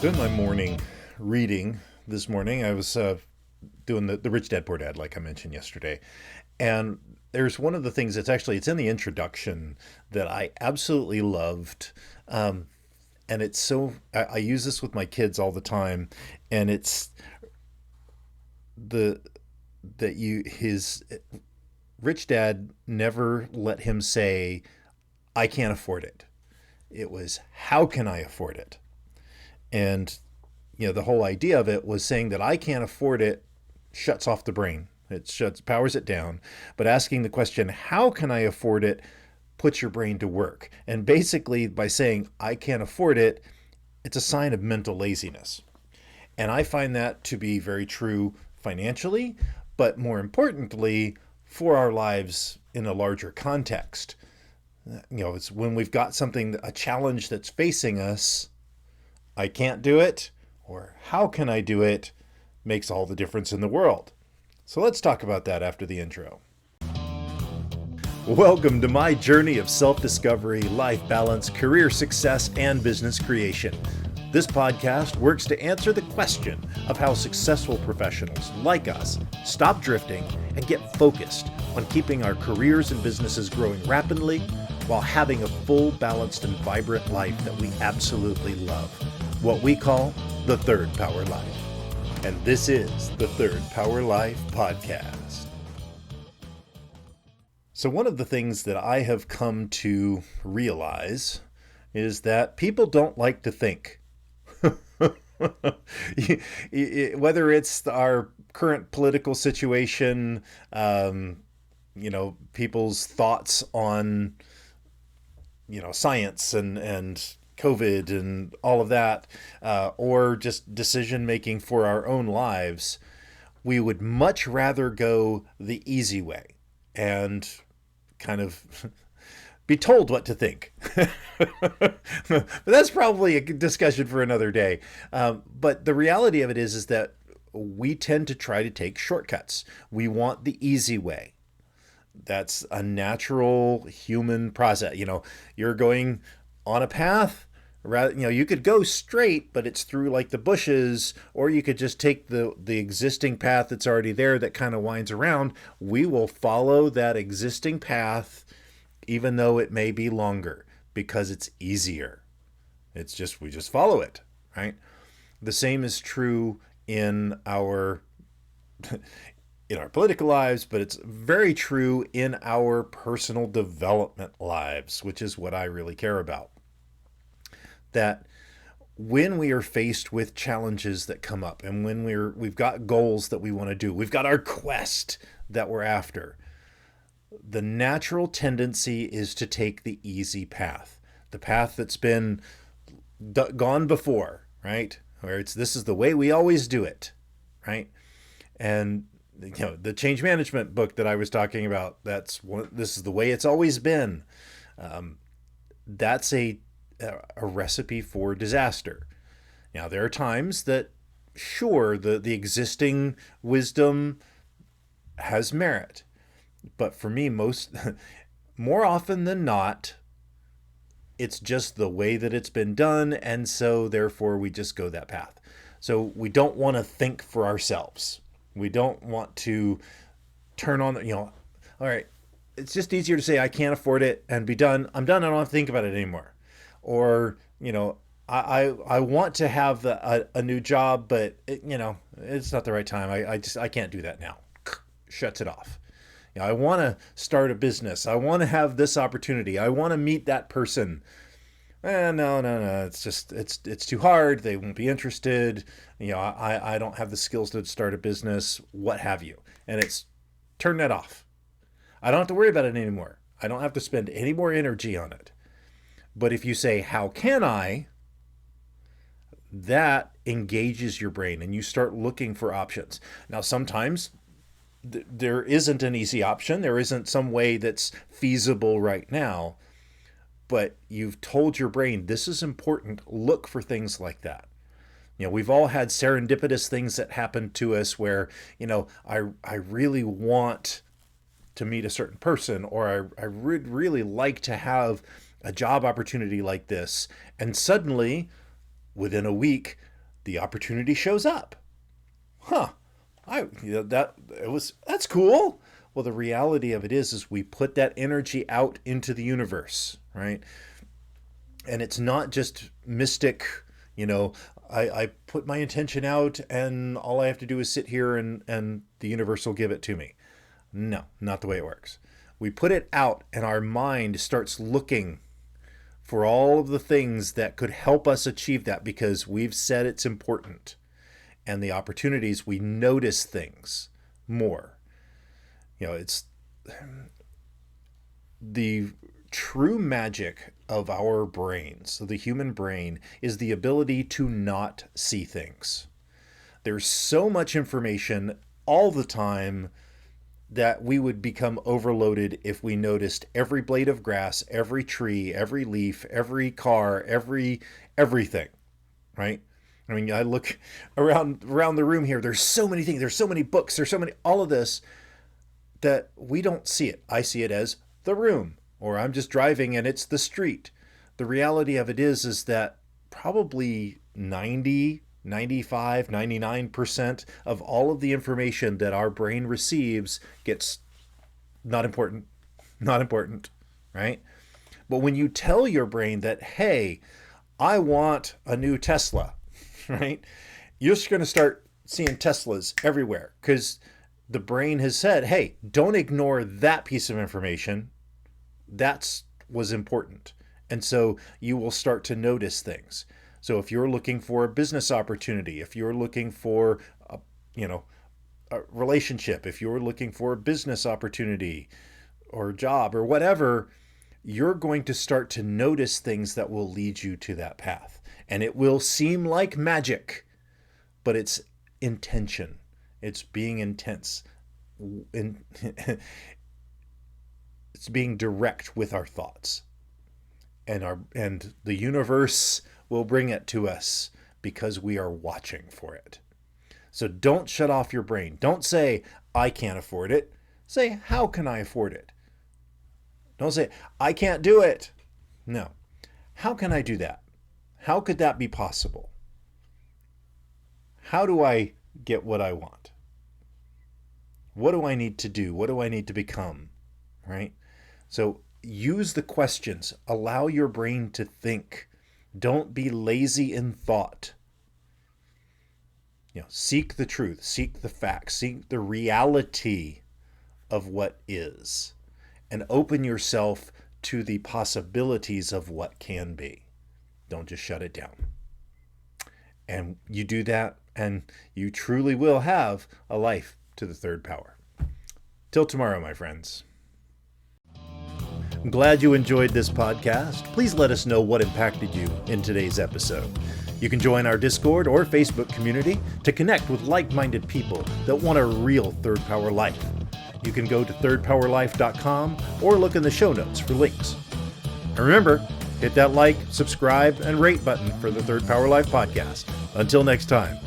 Doing my morning reading this morning. I was doing the Rich Dad Poor Dad, like I mentioned yesterday. And there's one of the things it's in the introduction that I absolutely loved. And it's I use this with my kids all the time. And it's the, that his rich dad never let him say, I can't afford it. It was, how can I afford it? And the whole idea of it was saying that I can't afford it shuts off the brain. Powers it down. But asking the question, how can I afford it, puts your brain to work. And basically, by saying I can't afford it, it's a sign of mental laziness. And I find that to be very true financially, but more importantly, for our lives in a larger context. It's when we've got a challenge that's facing us, I can't do it, or how can I do it, makes all the difference in the world. So let's talk about that after the intro. Welcome to my journey of self-discovery, life balance, career success, and business creation. This podcast works to answer the question of how successful professionals like us stop drifting and get focused on keeping our careers and businesses growing rapidly while having a full, balanced, and vibrant life that we absolutely love. What we call the Third Power Life. And this is the Third Power Life Podcast. So one of the things that I have come to realize is that people don't like to think. Whether it's our current political situation, people's thoughts on, science and COVID and all of that, or just decision making for our own lives, we would much rather go the easy way and kind of be told what to think. But that's probably a discussion for another day. But the reality of it is that we tend to try to take shortcuts. We want the easy way. That's a natural human process. You're going on a path. You could go straight, but it's through like the bushes, or you could just take the existing path that's already there that kind of winds around. We will follow that existing path, even though it may be longer, because it's easier. We just follow it, right? The same is true in our political lives, but it's very true in our personal development lives, which is what I really care about. That when we are faced with challenges that come up, and when we've got goals that we want to do, we've got our quest that we're after, the natural tendency is to take the easy path, the path that's been gone before, right? Where this is the way we always do it, right? And the change management book that I was talking about, this is the way it's always been. That's a recipe for disaster. Now, there are times that, sure, the existing wisdom has merit. But for me, more often than not, it's just the way that it's been done, and so therefore we just go that path. So we don't want to think for ourselves. We don't want to turn on, all right, it's just easier to say I can't afford it and be done. I'm done. I don't have to think about it anymore. Or, I want to have a new job, but it's not the right time. I can't do that now. Shuts it off. I want to start a business. I want to have this opportunity. I want to meet that person. No. It's too hard. They won't be interested. I don't have the skills to start a business, what have you. And it's turn that off. I don't have to worry about it anymore. I don't have to spend any more energy on it. But if you say, how can I? That engages your brain and you start looking for options. Now, sometimes there isn't an easy option. There isn't some way that's feasible right now. But you've told your brain, this is important. Look for things like that. We've all had serendipitous things that happen to us where, I really want to meet a certain person, or I would really like to have a job opportunity like this. And suddenly, within a week, the opportunity shows up. Huh. That's cool. Well, the reality of it is we put that energy out into the universe, right? And it's not just mystic, I put my intention out and all I have to do is sit here and the universe will give it to me. No, not the way it works. We put it out and our mind starts looking for all of the things that could help us achieve that because we've said it's important. And the opportunities, we notice things more. It's the true magic of our brains, the human brain, is the ability to not see things. There's so much information all the time that we would become overloaded if we noticed every blade of grass, every tree, every leaf, every car, everything, right? I mean, I look around the room here, there's so many things, there's so many books, there's so many, all of this that we don't see it. I see it as the room, or I'm just driving and it's the street. The reality of it is that probably 90, 95, 99% of all of the information that our brain receives gets not important, right? But when you tell your brain that, hey, I want a new Tesla, right? You're just going to start seeing Teslas everywhere because the brain has said, hey, don't ignore that piece of information. That was important. And so you will start to notice things. So if you're looking for a business opportunity, if you're looking for a relationship, if you're looking for a business opportunity or a job or whatever, you're going to start to notice things that will lead you to that path. And it will seem like magic, but it's intention. It's being intense. It's being direct with our thoughts. And the universe will bring it to us because we are watching for it. So don't shut off your brain. Don't say, I can't afford it. Say, how can I afford it? Don't say, I can't do it. No. How can I do that? How could that be possible? How do I get what I want? What do I need to do? What do I need to become? Right? So use the questions. Allow your brain to think. Don't be lazy in thought. Seek the truth, seek the facts, seek the reality of what is, and open yourself to the possibilities of what can be. Don't just shut it down. And you do that, and you truly will have a life to the third power. Till tomorrow, my friends. I'm glad you enjoyed this podcast. Please let us know what impacted you in today's episode. You can join our Discord or Facebook community to connect with like-minded people that want a real third power life. You can go to thirdpowerlife.com or look in the show notes for links. And remember, hit that like, subscribe, and rate button for the Third Power Life podcast. Until next time.